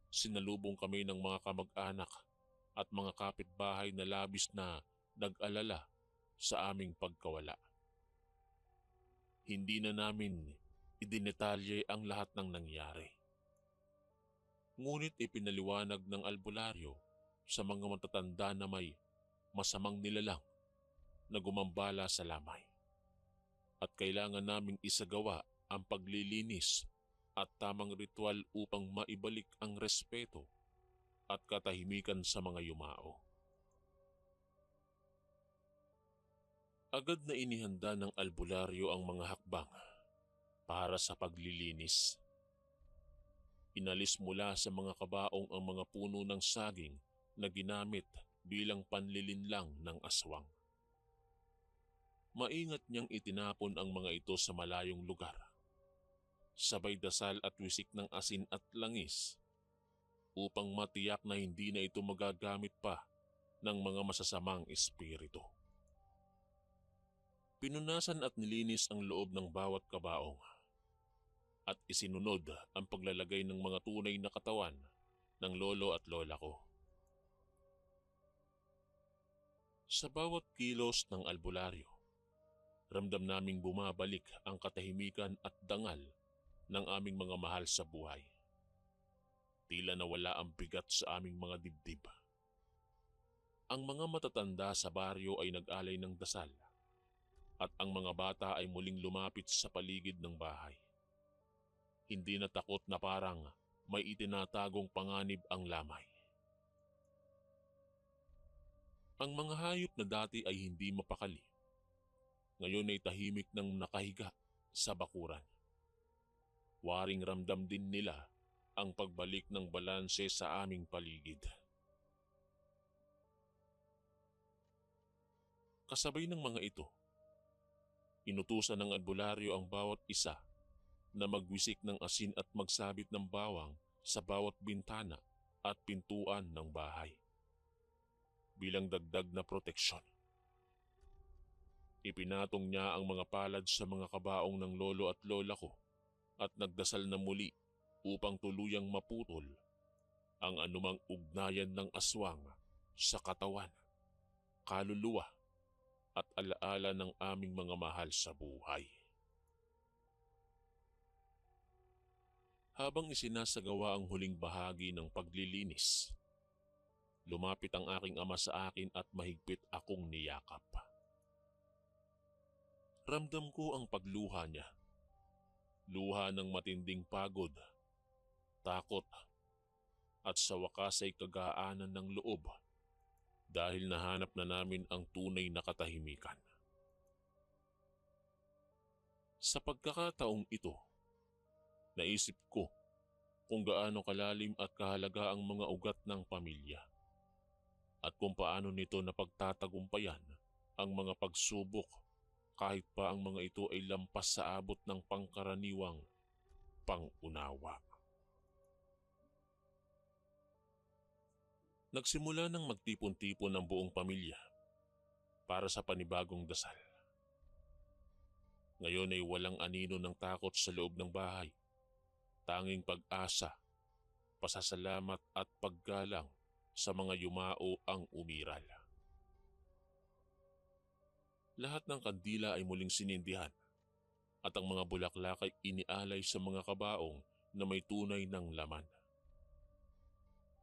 [SPEAKER 1] sinalubong kami ng mga kamag-anak at mga kapitbahay na labis na nag-alala sa aming pagkawala. Hindi na namin idinetalye ang lahat ng nangyari. Ngunit ipinaliwanag ng albularyo sa mga matatanda na may masamang nilalang na gumambala sa lamay. At kailangan naming isagawa ang paglilinis at tamang ritual upang maibalik ang respeto at katahimikan sa mga yumao. Agad na inihanda ng albularyo ang mga hakbang para sa paglilinis. Inalis mula sa mga kabaong ang mga puno ng saging na ginamit bilang panlilinlang ng aswang. Maingat niyang itinapon ang mga ito sa malayong lugar. Sabay dasal at wisik ng asin at langis upang matiyak na hindi na ito magagamit pa ng mga masasamang espiritu. Pinunasan at nilinis ang loob ng bawat kabaong at isinunod ang paglalagay ng mga tunay na katawan ng lolo at lola ko. Sa bawat kilos ng albularyo, ramdam naming bumabalik ang katahimikan at dangal ng aming mga mahal sa buhay. Tila nawala ang bigat sa aming mga dibdib. Ang mga matatanda sa baryo ay nag-alay ng dasal at ang mga bata ay muling lumapit sa paligid ng bahay. Hindi na takot na parang may itinatagong panganib ang lamay. Ang mga hayop na dati ay hindi mapakali. Ngayon ay tahimik nang nakahiga sa bakuran. Waring ramdam din nila ang pagbalik ng balanse sa aming paligid. Kasabay ng mga ito, inutusan ng albularyo ang bawat isa na magwisik ng asin at magsabit ng bawang sa bawat bintana at pintuan ng bahay bilang dagdag na proteksyon. Ipinatong niya ang mga palad sa mga kabaong ng lolo at lola ko at nagdasal na muli upang tuluyang maputol ang anumang ugnayan ng aswang sa katawan, kaluluwa at alaala ng aming mga mahal sa buhay. Habang isinasagawa ang huling bahagi ng paglilinis, lumapit ang aking ama sa akin at mahigpit akong niyakap. Ramdam ko ang pagluha niya. Luha ng matinding pagod, takot, at sa wakas ay kagaanan ng loob dahil nahanap na namin ang tunay na katahimikan. Sa pagkakataong ito, naisip ko kung gaano kalalim at kahalaga ang mga ugat ng pamilya at kung paano nito napagtatagumpayan ang mga pagsubok kahit pa ang mga ito ay lampas sa abot ng pangkaraniwang pangunawa. Nagsimula nang magtipon-tipon ang buong pamilya para sa panibagong dasal. Ngayon ay walang anino ng takot sa loob ng bahay. Tanging pag-asa, pasasalamat at paggalang sa mga yumao ang umiral. Lahat ng kandila ay muling sinindihan at ang mga bulaklak ay inialay sa mga kabaong na may tunay ng laman.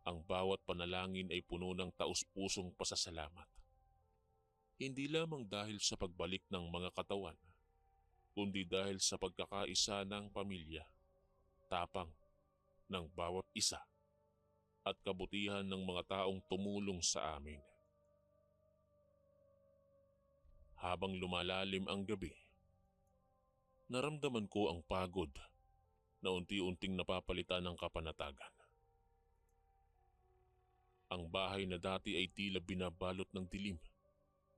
[SPEAKER 1] Ang bawat panalangin ay puno ng taus-pusong pasasalamat. Hindi lamang dahil sa pagbalik ng mga katawan, kundi dahil sa pagkakaisa ng pamilya, tapang ng bawat isa, at kabutihan ng mga taong tumulong sa amin. Habang lumalalim ang gabi, naramdaman ko ang pagod na unti-unting napapalitan ng kapanatagan. Ang bahay na dati ay tila binabalot ng dilim,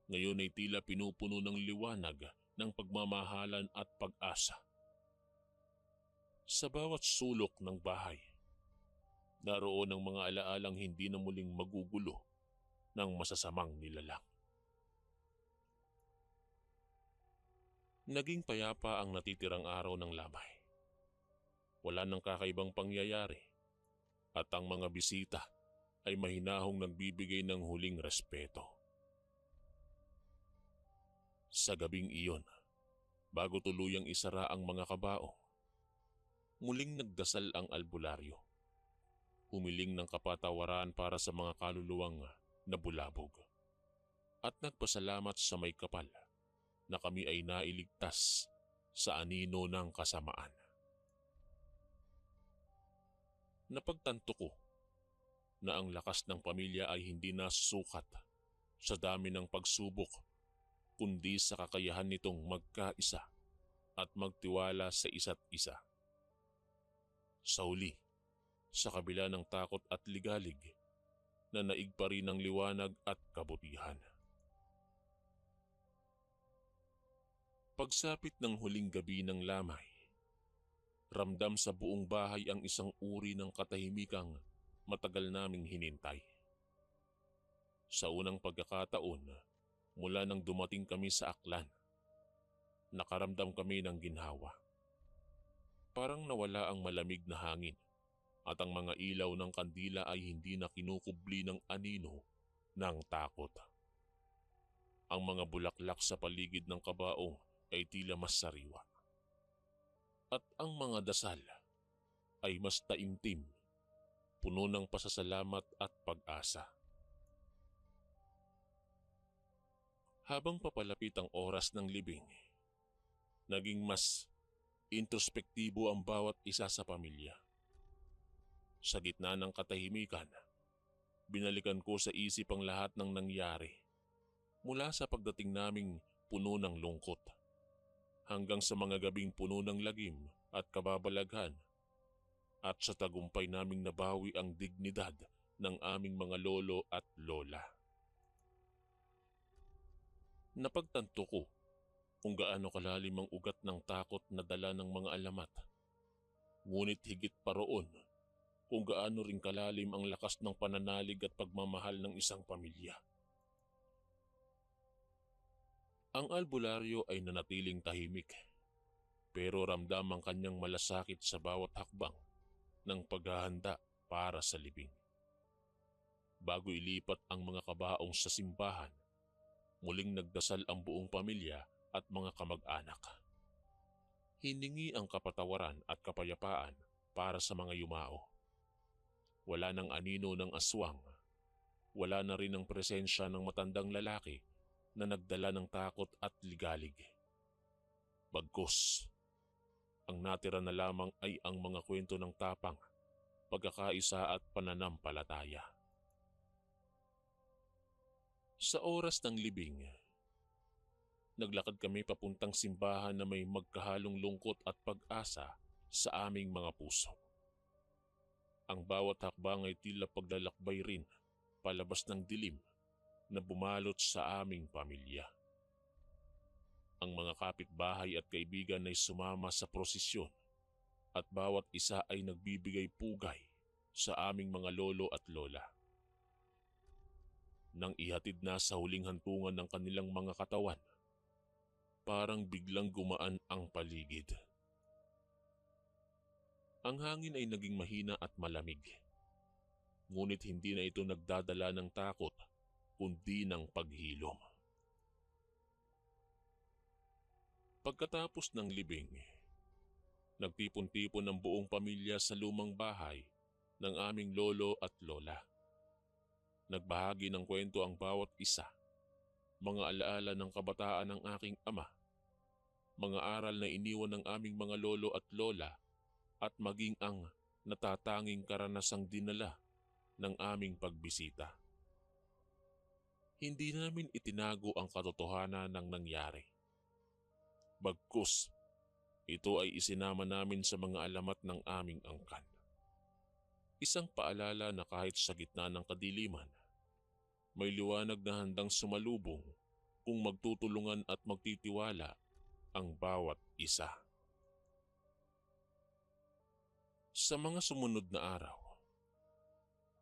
[SPEAKER 1] ngayon ay tila pinupuno ng liwanag ng pagmamahalan at pag-asa. Sa bawat sulok ng bahay, naroon ang mga alaalang hindi na muling magugulo ng masasamang nilalang. Naging payapa ang natitirang araw ng lamay. Wala nang kakaibang pangyayari at ang mga bisita ay mahinahong nagbibigay ng huling respeto. Sa gabing iyon, bago tuluyang isara ang mga kabaong, muling nagdasal ang albularyo. Humiling ng kapatawaran para sa mga kaluluwang nabulabog at nagpasalamat sa may kapal na kami ay nailigtas sa anino ng kasamaan. Napagtanto ko na ang lakas ng pamilya ay hindi nasusukat sa dami ng pagsubok, kundi sa kakayahan nitong magkaisa at magtiwala sa isa't isa. Sa huli, sa kabila ng takot at ligalig, na naig pa rin ang liwanag at kabutihan. Pagsapit ng huling gabi ng lamay, ramdam sa buong bahay ang isang uri ng katahimikang matagal naming hinintay. Sa unang pagkakataon, mula nang dumating kami sa Aklan, nakaramdam kami ng ginhawa. Parang nawala ang malamig na hangin at ang mga ilaw ng kandila ay hindi na kinukubli ng anino ng takot. Ang mga bulaklak sa paligid ng kabaong ay tila mas sariwa. At ang mga dasal ay mas taimtim, puno ng pasasalamat at pag-asa. Habang papalapit ang oras ng libing, naging mas introspektibo ang bawat isa sa pamilya. Sa gitna ng katahimikan, binalikan ko sa isip ang lahat ng nangyari, mula sa pagdating naming puno ng lungkot, hanggang sa mga gabing puno ng lagim at kababalaghan, at sa tagumpay naming nabawi ang dignidad ng aming mga lolo at lola. Napagtanto ko kung gaano kalalim ang ugat ng takot na dala ng mga alamat. Ngunit higit pa roon kung gaano ring kalalim ang lakas ng pananalig at pagmamahal ng isang pamilya. Ang albularyo ay nanatiling tahimik, pero ramdam ang kanyang malasakit sa bawat hakbang ng paghahanda para sa libing. Bago ilipat ang mga kabaong sa simbahan, muling nagdasal ang buong pamilya at mga kamag-anak. Hiningi ang kapatawaran at kapayapaan para sa mga yumao. Wala nang anino ng aswang, wala na rin ang presensya ng matandang lalaki na nagdala ng takot at ligalig. Bagkus, ang natira na lamang ay ang mga kwento ng tapang, pagkakaisa at pananampalataya. Sa oras ng libing, Naglakad kami papuntang simbahan na may magkahalong lungkot at pag-asa sa aming mga puso. Ang bawat hakbang ay tila paglalakbay rin palabas ng dilim na bumalot sa aming pamilya. Ang mga kapitbahay at kaibigan ay sumama sa prosesyon at bawat isa ay nagbibigay pugay sa aming mga lolo at lola. Nang ihatid na sa huling hantungan ng kanilang mga katawan, parang biglang gumaan ang paligid. Ang hangin ay naging mahina at malamig. Ngunit hindi na ito nagdadala ng takot, kundi ng paghilom. Pagkatapos ng libing, nagtipon-tipon ang buong pamilya sa lumang bahay ng aming lolo at lola. Nagbahagi ng kwento ang bawat isa, mga alaala ng kabataan ng aking ama, mga aral na iniwan ng aming mga lolo at lola, at maging ang natatanging karanasang dinala ng aming pagbisita. Hindi namin itinago ang katotohanan ng nangyari. Bagkus, ito ay isinama namin sa mga alamat ng aming angkan. Isang paalala na kahit sa gitna ng kadiliman, may liwanag na handang sumalubong kung magtutulungan at magtitiwala ang bawat isa. Sa mga sumunod na araw,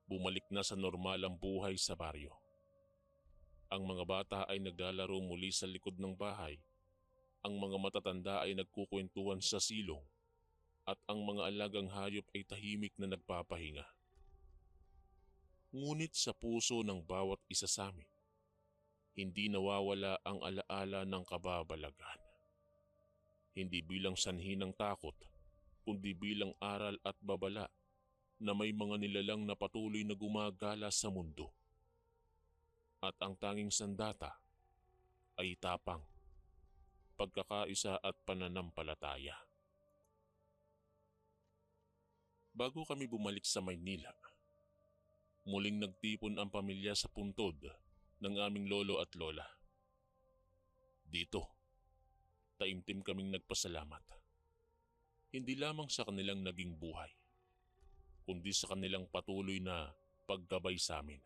[SPEAKER 1] bumalik na sa normal ang buhay sa baryo. Ang mga bata ay naglalaro muli sa likod ng bahay, ang mga matatanda ay nagkukwentuhan sa silong, at ang mga alagang hayop ay tahimik na nagpapahinga. Ngunit sa puso ng bawat isa sa amin, hindi nawawala ang alaala ng kababalagan. Hindi bilang sanhi ng takot, kundi bilang aral at babala na may mga nilalang na patuloy na gumagala sa mundo. At ang tanging sandata ay tapang, pagkakaisa at pananampalataya. Bago kami bumalik sa Maynila, muling nagtipon ang pamilya sa puntod ng aming lolo at lola. Dito, taimtim kaming nagpasalamat. Hindi lamang sa kanilang naging buhay, kundi sa kanilang patuloy na paggabay sa amin.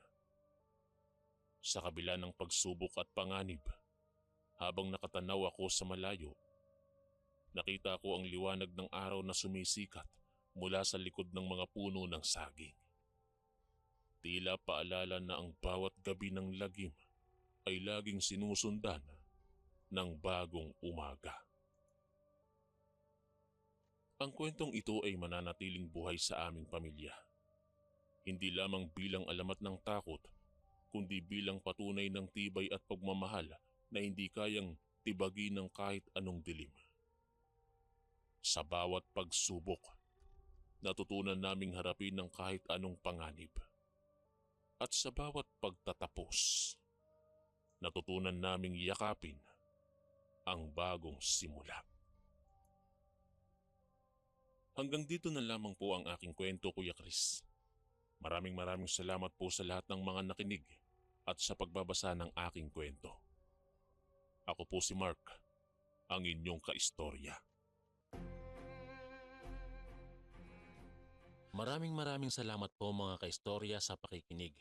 [SPEAKER 1] Sa kabila ng pagsubok at panganib, habang nakatanaw ako sa malayo, nakita ko ang liwanag ng araw na sumisikat mula sa likod ng mga puno ng saging. Tila paalala na ang bawat gabi ng lagim ay laging sinusundan ng bagong umaga. Ang kwentong ito ay mananatiling buhay sa aming pamilya. Hindi lamang bilang alamat ng takot, kundi bilang patunay ng tibay at pagmamahal na hindi kayang tibagin ng kahit anong dilim. Sa bawat pagsubok, natutunan naming harapin ng kahit anong panganib. At sa bawat pagtatapos, natutunan naming yakapin ang bagong simula. Hanggang dito na lamang po ang aking kwento, Kuya Chris. Maraming salamat po sa lahat ng mga nakinig at sa pagbabasa ng aking kwento. Ako po si Mark, ang inyong kaistorya. Maraming salamat po mga kaistorya sa pakikinig.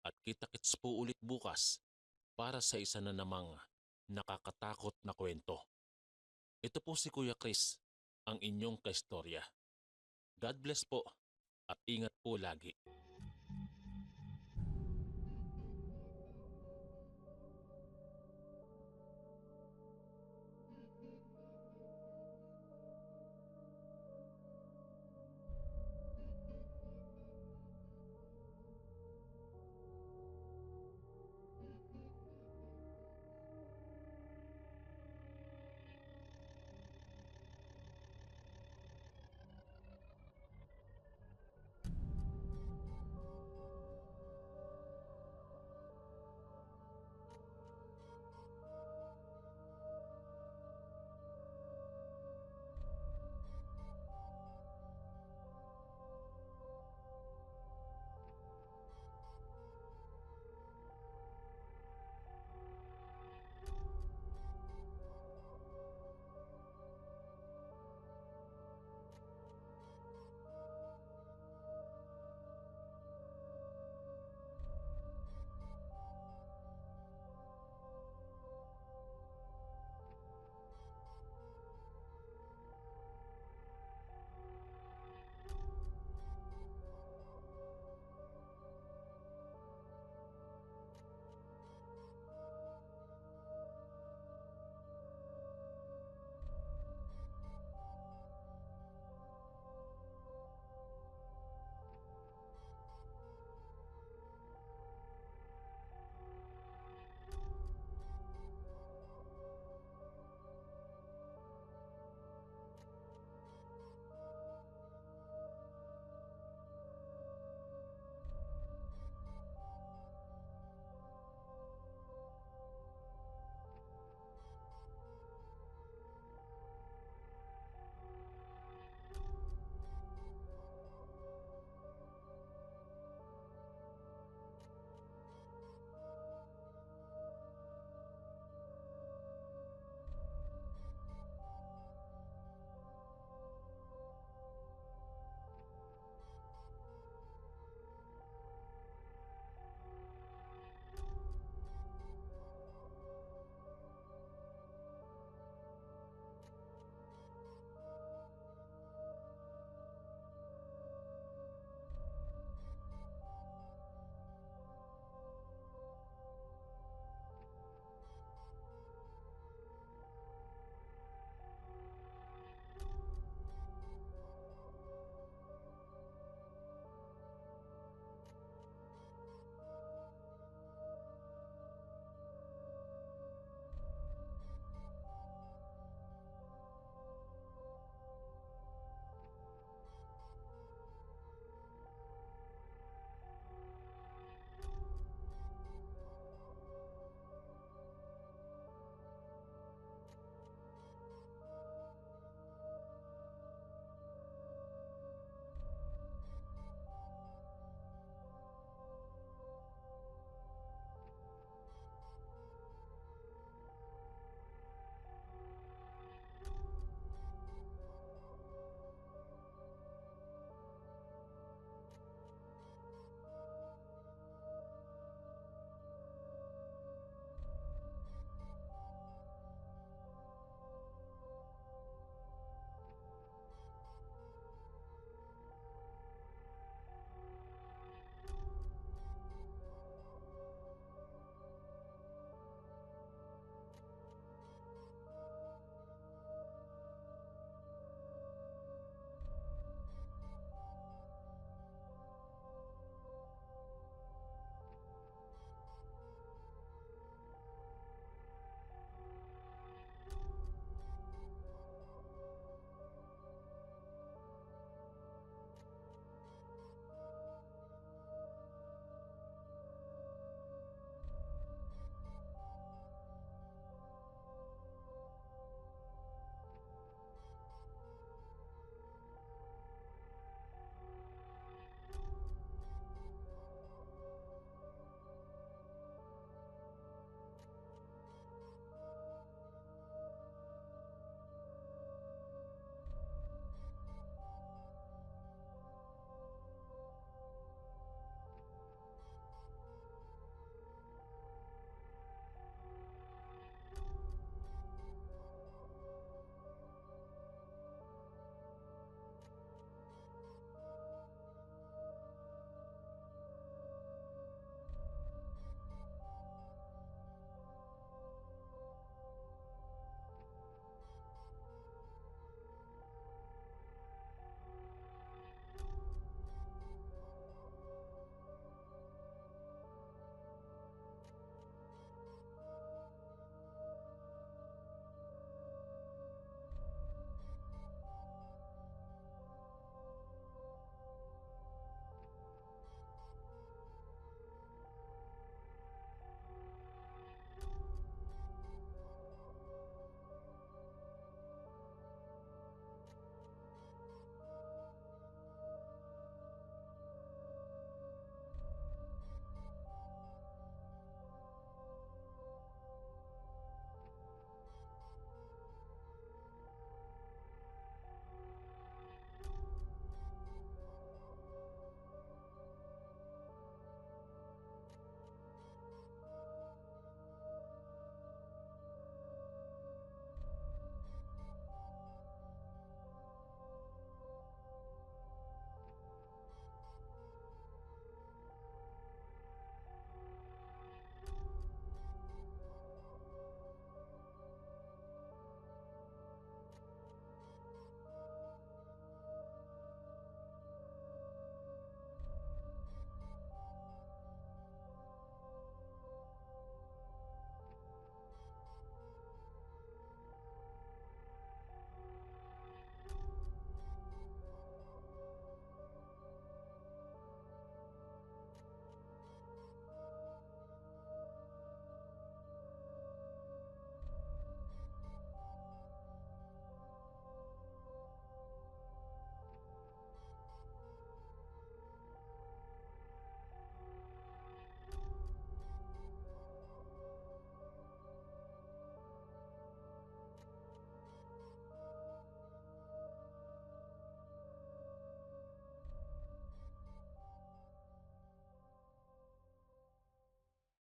[SPEAKER 1] At kita-kits po ulit bukas para sa isa na namang nakakatakot na kwento. Ito po si Kuya Chris, ang inyong kaistorya. God bless po at ingat po lagi.